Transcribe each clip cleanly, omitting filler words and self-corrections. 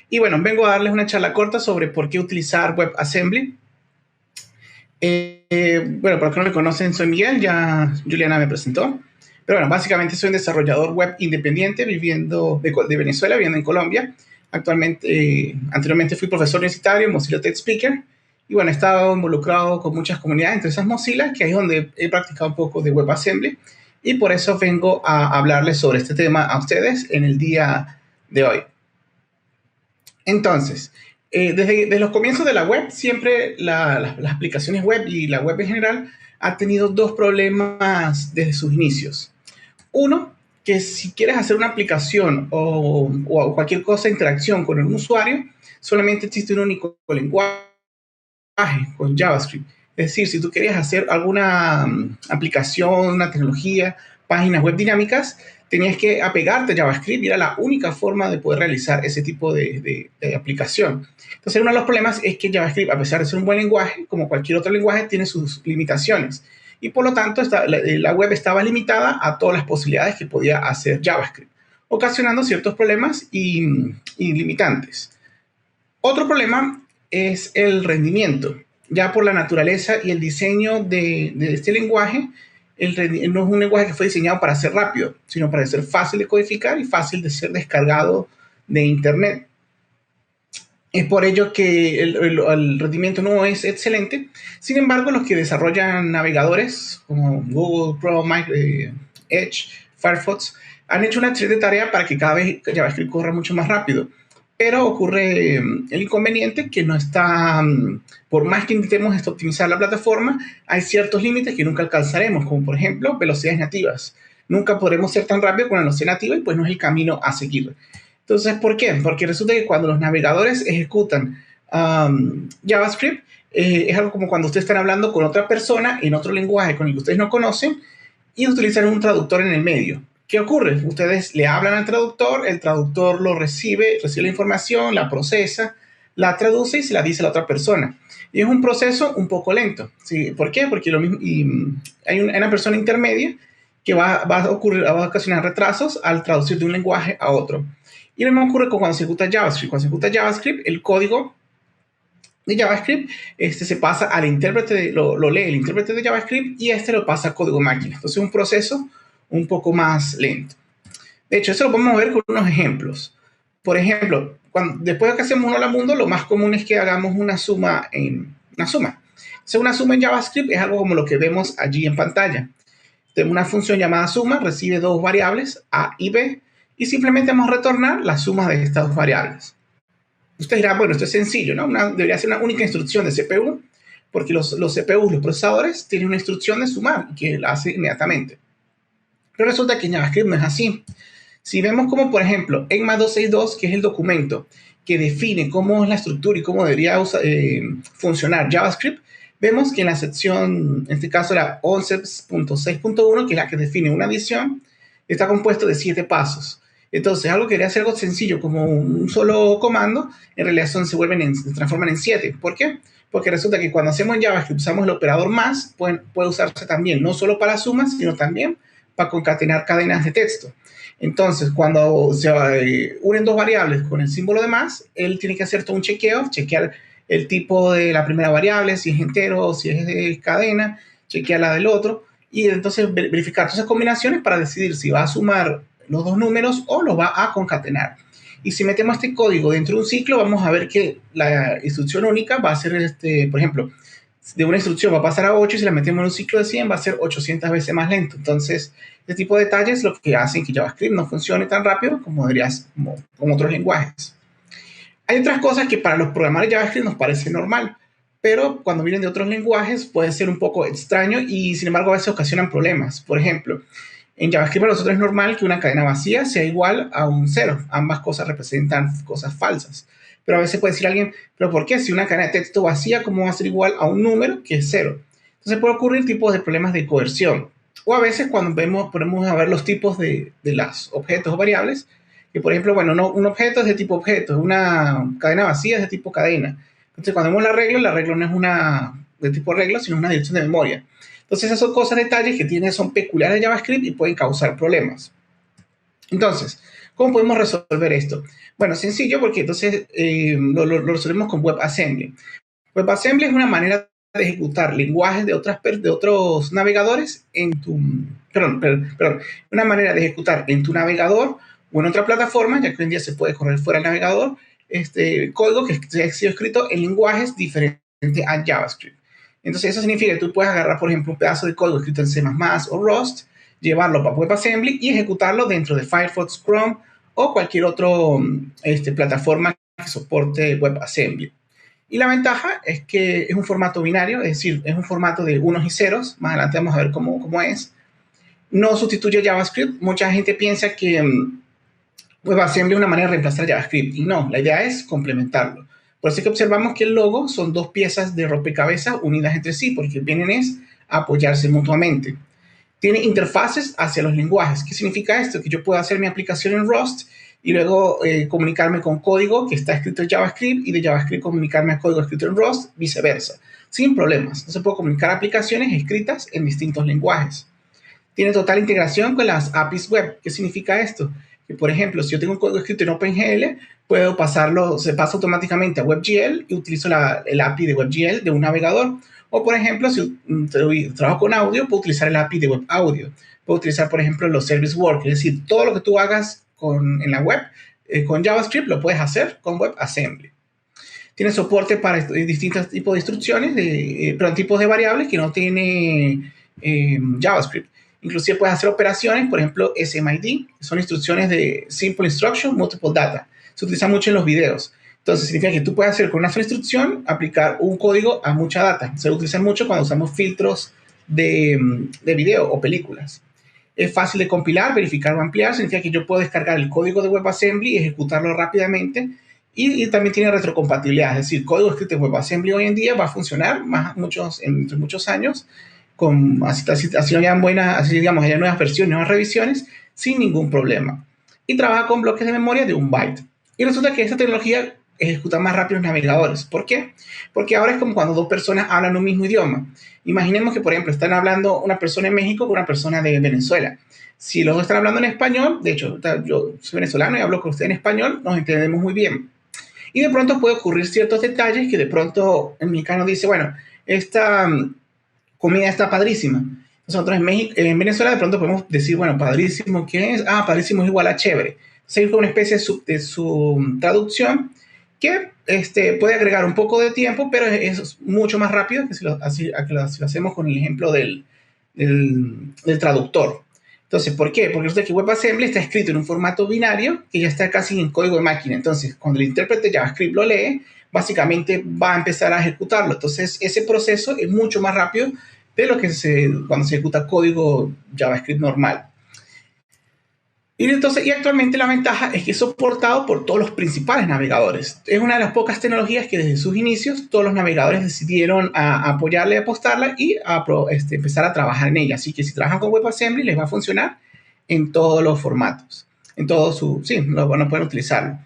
Y bueno, vengo a darles una charla corta sobre por qué utilizar WebAssembly. Bueno, para los que no me conocen, soy Miguel, ya Juliana me presentó. Pero bueno, básicamente soy un desarrollador web independiente viviendo de Venezuela, viviendo en Colombia. Anteriormente fui profesor universitario, Mozilla Tech Speaker. Y bueno, he estado involucrado con muchas comunidades, entre esas Mozilla, que ahí es donde he practicado un poco de WebAssembly. Y por eso vengo a hablarles sobre este tema a ustedes en el día de hoy. Entonces, desde los comienzos de la web, siempre las aplicaciones web y la web en general ha tenido dos problemas desde sus inicios. Uno, que si quieres hacer una aplicación o cualquier cosa de interacción con un usuario, solamente existe un único lenguaje con JavaScript. Es decir, si tú querías hacer alguna aplicación, una tecnología, páginas web dinámicas, tenías que apegarte a JavaScript y era la única forma de poder realizar ese tipo de aplicación. Entonces, uno de los problemas es que JavaScript, a pesar de ser un buen lenguaje, como cualquier otro lenguaje, tiene sus limitaciones. Y por lo tanto, la web estaba limitada a todas las posibilidades que podía hacer JavaScript, ocasionando ciertos problemas y limitantes. Otro problema es el rendimiento. Ya por la naturaleza y el diseño de este lenguaje, no es un lenguaje que fue diseñado para ser rápido, sino para ser fácil de codificar y fácil de ser descargado de Internet. Es por ello que el rendimiento no es excelente. Sin embargo, los que desarrollan navegadores como Google, Chrome, Edge, Firefox, han hecho una excelente tarea para que cada vez JavaScript corra mucho más rápido. Pero ocurre el inconveniente que no está, por más que intentemos optimizar la plataforma, hay ciertos límites que nunca alcanzaremos, como por ejemplo velocidades nativas. Nunca podremos ser tan rápido con la velocidad nativa y pues no es el camino a seguir. Entonces, ¿por qué? Porque resulta que cuando los navegadores ejecutan JavaScript, es algo como cuando ustedes están hablando con otra persona en otro lenguaje con el que ustedes no conocen y utilizan un traductor en el medio. ¿Qué ocurre? Ustedes le hablan al traductor, el traductor lo recibe la información, la procesa, la traduce y se la dice a la otra persona. Y es un proceso un poco lento. ¿Sí? ¿Por qué? Porque hay una persona intermedia que va a ocasionar retrasos al traducir de un lenguaje a otro. Y lo mismo ocurre cuando se ejecuta JavaScript. Cuando se ejecuta JavaScript, el código de JavaScript se pasa al intérprete, lo lee el intérprete de JavaScript y lo pasa a código máquina. Entonces es un proceso un poco más lento. De hecho, eso lo podemos ver con unos ejemplos. Por ejemplo, después de que hacemos un hola mundo, lo más común es que hagamos una suma en una suma en JavaScript es algo como lo que vemos allí en pantalla. Tenemos una función llamada suma, recibe dos variables, A y B, y simplemente vamos a retornar la suma de estas dos variables. Usted dirá, bueno, esto es sencillo, ¿no? Debería ser una única instrucción de CPU, porque los CPUs, los procesadores, tienen una instrucción de sumar que la hace inmediatamente. Pero resulta que en JavaScript no es así. Si vemos como, por ejemplo, ECMA 262, que es el documento que define cómo es la estructura y cómo debería funcionar JavaScript, vemos que en la sección, en este caso la 11.6.1, que es la que define una adición, está compuesto de 7 pasos. Entonces, algo que debería ser algo sencillo, como un solo comando, en realidad se transforman en 7. ¿Por qué? Porque resulta que cuando hacemos en JavaScript usamos el operador más, puede usarse también, no solo para sumas, sino también para concatenar cadenas de texto. Entonces, cuando se unen dos variables con el símbolo de más, él tiene que hacer todo un chequeo, chequear el tipo de la primera variable, si es entero o si es de cadena, chequear la del otro, y entonces verificar todas esas combinaciones para decidir si va a sumar los dos números o los va a concatenar. Y si metemos este código dentro de un ciclo, vamos a ver que la instrucción única va a ser, por ejemplo, de una instrucción va a pasar a 8 y si la metemos en un ciclo de 100 va a ser 800 veces más lento. Entonces, este tipo de detalles es lo que hacen que JavaScript no funcione tan rápido como como otros lenguajes. Hay otras cosas que para los programadores de JavaScript nos parece normal, pero cuando vienen de otros lenguajes puede ser un poco extraño y sin embargo a veces ocasionan problemas. Por ejemplo, en JavaScript para nosotros es normal que una cadena vacía sea igual a un 0. Ambas cosas representan cosas falsas. Pero a veces puede decir alguien, ¿pero por qué? Si una cadena de texto vacía, ¿cómo va a ser igual a un número que es 0? Entonces puede ocurrir tipos de problemas de coerción. O a veces cuando ponemos a ver los tipos de los objetos o variables, que por ejemplo, bueno, un objeto es de tipo objeto, una cadena vacía es de tipo cadena. Entonces cuando vemos el arreglo no es una de tipo regla, sino una dirección de memoria. Entonces esas son cosas, detalles que son peculiares de JavaScript y pueden causar problemas. Entonces, ¿cómo podemos resolver esto? Bueno, sencillo, porque entonces lo resolvemos con WebAssembly. WebAssembly es una manera de ejecutar lenguajes de otros navegadores en tu, perdón, una manera de ejecutar en tu navegador o en otra plataforma, ya que hoy en día se puede correr fuera del navegador, código que ha sido escrito en lenguajes diferentes a JavaScript. Entonces, eso significa que tú puedes agarrar, por ejemplo, un pedazo de código escrito en C++ o Rust, llevarlo para WebAssembly y ejecutarlo dentro de Firefox, Chrome o cualquier otra plataforma que soporte WebAssembly. Y la ventaja es que es un formato binario, es decir, es un formato de unos y ceros. Más adelante vamos a ver cómo es. No sustituye JavaScript. Mucha gente piensa que WebAssembly es una manera de reemplazar JavaScript. Y no, la idea es complementarlo. Por eso es que observamos que el logo son dos piezas de rompecabezas unidas entre sí, porque vienen a apoyarse mutuamente. Tiene interfaces hacia los lenguajes. ¿Qué significa esto? Que yo puedo hacer mi aplicación en Rust y luego comunicarme con código que está escrito en JavaScript y de JavaScript comunicarme a código escrito en Rust, viceversa, sin problemas. Entonces puedo comunicar aplicaciones escritas en distintos lenguajes. Tiene total integración con las APIs web. ¿Qué significa esto? Que, por ejemplo, si yo tengo un código escrito en OpenGL, puedo pasarlo, se pasa automáticamente a WebGL y utilizo el API de WebGL de un navegador. O, por ejemplo, si trabajo con audio, puedo utilizar el API de Web Audio. Puedo utilizar, por ejemplo, los Service Work, es decir, todo lo que tú hagas en la web con JavaScript lo puedes hacer con WebAssembly. Tiene soporte para distintos tipos de instrucciones, tipos de variables que no tiene JavaScript. Inclusive puedes hacer operaciones, por ejemplo, SMID, que son instrucciones de Simple Instruction, Multiple Data. Se utiliza mucho en los videos. Entonces, significa que tú puedes hacer con una sola instrucción, aplicar un código a mucha data. Se utiliza mucho cuando usamos filtros de video o películas. Es fácil de compilar, verificar o ampliar. Significa que yo puedo descargar el código de WebAssembly y ejecutarlo rápidamente. Y también tiene retrocompatibilidad. Es decir, código escrito en WebAssembly hoy en día va a funcionar entre muchos años así hayan nuevas versiones, nuevas revisiones, sin ningún problema. Y trabaja con bloques de memoria de 1 byte. Y resulta que esta tecnología ejecuta más rápido los navegadores. ¿Por qué? Porque ahora es como cuando dos personas hablan un mismo idioma. Imaginemos que, por ejemplo, están hablando una persona en México con una persona de Venezuela. Si los dos están hablando en español, de hecho, yo soy venezolano y hablo con usted en español, nos entendemos muy bien. Y de pronto puede ocurrir ciertos detalles que de pronto el mexicano dice, bueno, esta comida está padrísima. Nosotros en Venezuela de pronto podemos decir, bueno, padrísimo, ¿qué es? Ah, padrísimo es igual a chévere. Entonces hay una especie de su traducción que puede agregar un poco de tiempo, pero es mucho más rápido que si lo hacemos con el ejemplo del traductor. Entonces, ¿por qué? Porque resulta que WebAssembly está escrito en un formato binario que ya está casi en código de máquina. Entonces, cuando el intérprete JavaScript lo lee, básicamente va a empezar a ejecutarlo. Entonces, ese proceso es mucho más rápido de lo que cuando se ejecuta código JavaScript normal. Y actualmente la ventaja es que es soportado por todos los principales navegadores. Es una de las pocas tecnologías que desde sus inicios todos los navegadores decidieron apoyarla y apostarla y empezar a trabajar en ella. Así que si trabajan con WebAssembly les va a funcionar en todos los formatos. Lo pueden utilizarlo.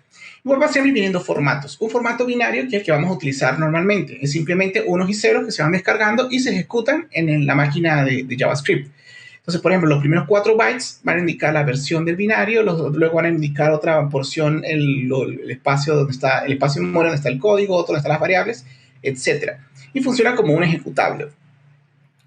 WebAssembly viene en dos formatos. Un formato binario, que es el que vamos a utilizar normalmente. Es simplemente unos y ceros que se van descargando y se ejecutan en la máquina de JavaScript. Entonces, por ejemplo, los primeros 4 bytes van a indicar la versión del binario, luego van a indicar otra porción, el espacio donde está, el espacio de memoria donde está el código, otro donde están las variables, etc. Y funciona como un ejecutable.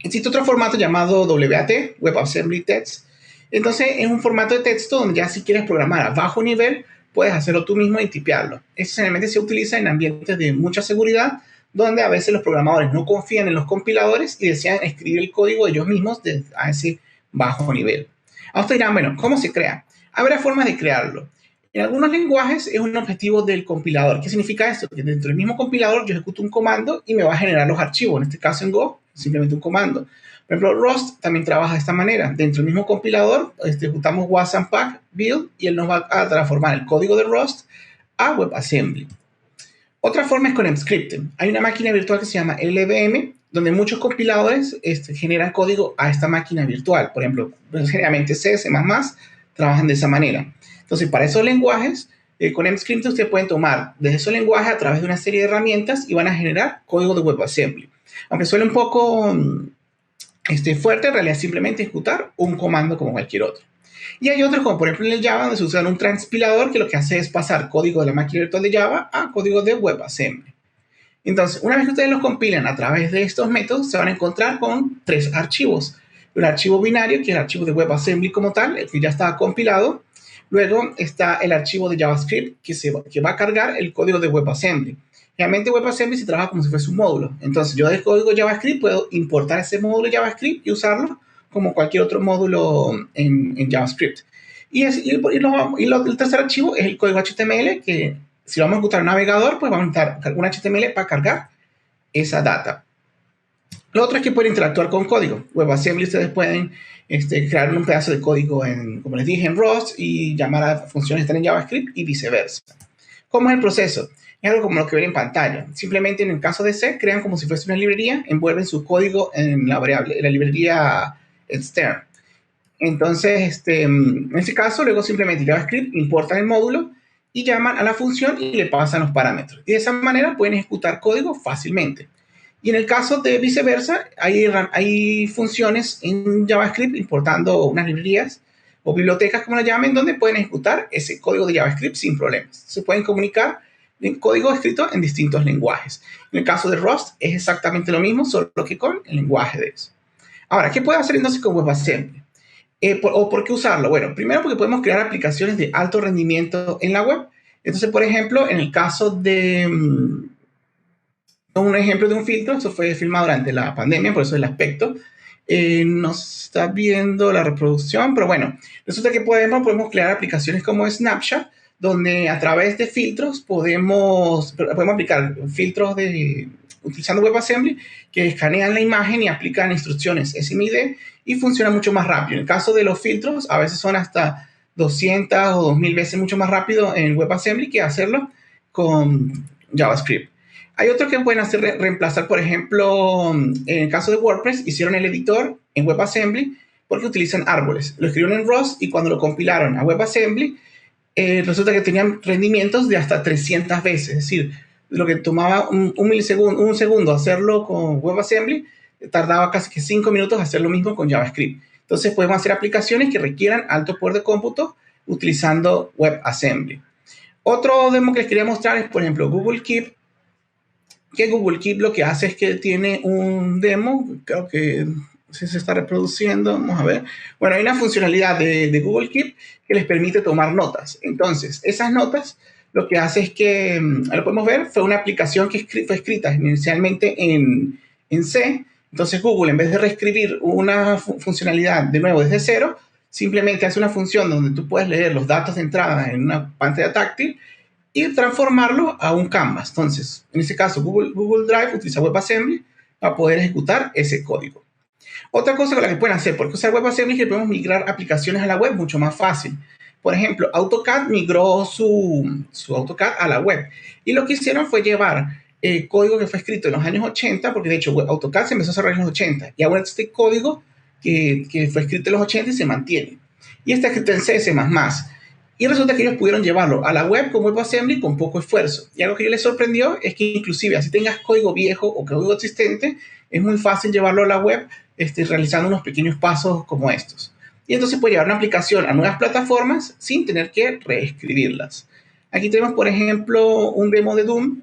Existe otro formato llamado WAT, WebAssembly Text. Entonces, es un formato de texto donde ya si quieres programar a bajo nivel, puedes hacerlo tú mismo y tipearlo. Eso generalmente se utiliza en ambientes de mucha seguridad, donde a veces los programadores no confían en los compiladores y desean escribir el código ellos mismos a ese bajo nivel. Ahora ustedes dirán, bueno, ¿cómo se crea? Habrá formas de crearlo. En algunos lenguajes es un objetivo del compilador. ¿Qué significa esto? Que dentro del mismo compilador yo ejecuto un comando y me va a generar los archivos. En este caso en Go, simplemente un comando. Por ejemplo, Rust también trabaja de esta manera. Dentro del mismo compilador ejecutamos was-unpack build y él nos va a transformar el código de Rust a WebAssembly. Otra forma es con Emscripten. Hay una máquina virtual que se llama LVM, donde muchos compiladores generan código a esta máquina virtual. Por ejemplo, generalmente C, C++, trabajan de esa manera. Entonces, para esos lenguajes, con Emscripten ustedes pueden tomar desde esos lenguajes a través de una serie de herramientas y van a generar código de WebAssembly. Aunque suene un poco fuerte, en realidad es simplemente ejecutar un comando como cualquier otro. Y hay otros, como por ejemplo en el Java, donde se usa un transpilador que lo que hace es pasar código de la máquina virtual de Java a código de WebAssembly. Entonces, una vez que ustedes los compilan a través de estos métodos, se van a encontrar con 3 archivos. El archivo binario, que es el archivo de WebAssembly como tal, el que ya está compilado. Luego está el archivo de JavaScript, que va a cargar el código de WebAssembly. Realmente WebAssembly se trabaja como si fuese un módulo. Entonces, yo del código JavaScript puedo importar ese módulo de JavaScript y usarlo como cualquier otro módulo en JavaScript. El tercer archivo es el código HTML, que si vamos a ejecutar un navegador, pues vamos a necesitar un HTML para cargar esa data. Lo otro es que pueden interactuar con código. WebAssembly ustedes pueden crear un pedazo de código, como les dije, en Rust y llamar a funciones que están en JavaScript y viceversa. ¿Cómo es el proceso? Es algo como lo que ven en pantalla. Simplemente en el caso de C, crean como si fuese una librería, envuelven su código en la variable, en la librería extern. Entonces, en este caso, luego simplemente JavaScript importan el módulo y llaman a la función y le pasan los parámetros. Y de esa manera pueden ejecutar código fácilmente. Y en el caso de viceversa, hay funciones en JavaScript importando unas librerías o bibliotecas, como la llamen, donde pueden ejecutar ese código de JavaScript sin problemas. Se pueden comunicar en código escrito en distintos lenguajes. En el caso de Rust es exactamente lo mismo, solo que con el lenguaje de eso. Ahora, ¿qué puede hacer entonces con WebAssembly? ¿Por qué usarlo? Bueno, primero porque podemos crear aplicaciones de alto rendimiento en la web. Entonces, por ejemplo, en el caso de un ejemplo de un filtro, eso fue filmado durante la pandemia, por eso el aspecto. No se está viendo la reproducción, pero bueno, resulta que podemos crear aplicaciones como Snapshot, donde a través de filtros podemos aplicar filtros utilizando WebAssembly que escanean la imagen y aplican instrucciones SMID y funciona mucho más rápido. En el caso de los filtros, a veces son hasta 200 o 2000 veces mucho más rápido en WebAssembly que hacerlo con JavaScript. Hay otros que pueden hacer reemplazar, por ejemplo, en el caso de WordPress, hicieron el editor en WebAssembly porque utilizan árboles. Lo escribieron en Rust y cuando lo compilaron a WebAssembly, resulta que tenían rendimientos de hasta 300 veces. Es decir, lo que tomaba un segundo hacerlo con WebAssembly, tardaba casi que 5 minutos hacer lo mismo con JavaScript. Entonces podemos hacer aplicaciones que requieran alto poder de cómputo utilizando WebAssembly. Otro demo que les quería mostrar es, por ejemplo, Google Keep, que Google Keep lo que hace es que tiene un demo, creo que si se está reproduciendo, vamos a ver. Bueno, hay una funcionalidad de Google Keep que les permite tomar notas. Entonces, esas notas lo que hace es que, lo podemos ver, fue una aplicación que fue escrita inicialmente en C. Entonces, Google, en vez de reescribir una funcionalidad de nuevo desde cero, simplemente hace una función donde tú puedes leer los datos de entrada en una pantalla táctil y transformarlo a un canvas. Entonces, en este caso, Google Drive utiliza WebAssembly para poder ejecutar ese código. Otra cosa con la que pueden hacer, porque usar WebAssembly es que podemos migrar aplicaciones a la web mucho más fácil. Por ejemplo, AutoCAD migró su AutoCAD a la web. Y lo que hicieron fue llevar el código que fue escrito en los años 80, porque de hecho AutoCAD se empezó a desarrollar en los 80. Y ahora este código que fue escrito en los 80 y se mantiene. Y está escrito en C++. Y resulta que ellos pudieron llevarlo a la web con WebAssembly con poco esfuerzo. Y algo que yo les sorprendió es que inclusive así tengas código viejo o código existente, es muy fácil llevarlo a la web realizando unos pequeños pasos como estos. Y entonces puede llevar una aplicación a nuevas plataformas sin tener que reescribirlas. Aquí tenemos, por ejemplo, un demo de Doom.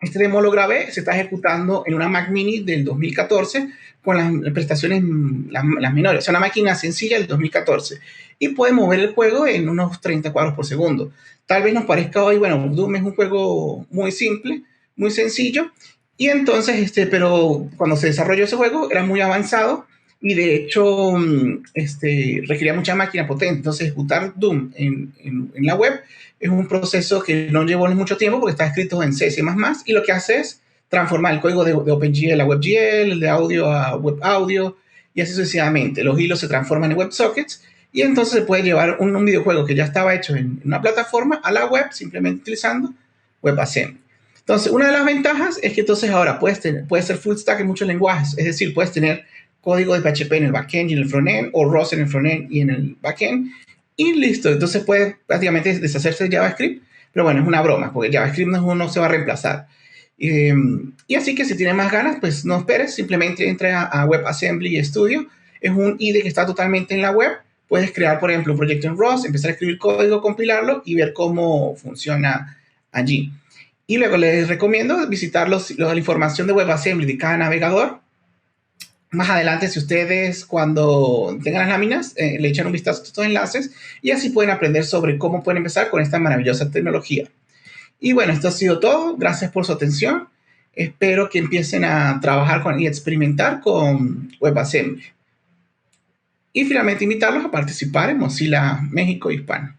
Este demo lo grabé, se está ejecutando en una Mac Mini del 2014 con las prestaciones las menores. O sea, una máquina sencilla del 2014. Y puede mover el juego en unos 30 cuadros por segundo. Tal vez nos parezca hoy, bueno, Doom es un juego muy simple, muy sencillo. Y entonces, pero cuando se desarrolló ese juego era muy avanzado y de hecho requería mucha máquina potente. Entonces, ejecutar Doom en la web es un proceso que no llevó mucho tiempo porque está escrito en C++ y lo que hace es transformar el código de OpenGL a WebGL, el de audio a WebAudio y así sucesivamente. Los hilos se transforman en WebSockets y entonces se puede llevar un videojuego que ya estaba hecho en una plataforma a la web simplemente utilizando WebAssembly. Entonces, una de las ventajas es que entonces ahora puedes ser full stack en muchos lenguajes, es decir, puedes tener código de PHP en el backend y en el frontend, o Rust en el frontend y en el backend, y listo. Entonces puede prácticamente deshacerse de JavaScript, pero bueno, es una broma, porque JavaScript no se va a reemplazar. Y así que si tienes más ganas, pues no esperes, simplemente entra a WebAssembly Studio. Es un IDE que está totalmente en la web, puedes crear, por ejemplo, un proyecto en Rust, empezar a escribir código, compilarlo y ver cómo funciona allí. Y luego les recomiendo visitar la información de WebAssembly de cada navegador. Más adelante, si ustedes cuando tengan las láminas, le echan un vistazo a estos enlaces y así pueden aprender sobre cómo pueden empezar con esta maravillosa tecnología. Y bueno, esto ha sido todo. Gracias por su atención. Espero que empiecen a trabajar y experimentar con WebAssembly. Y finalmente invitarlos a participar en Mozilla México Hispano.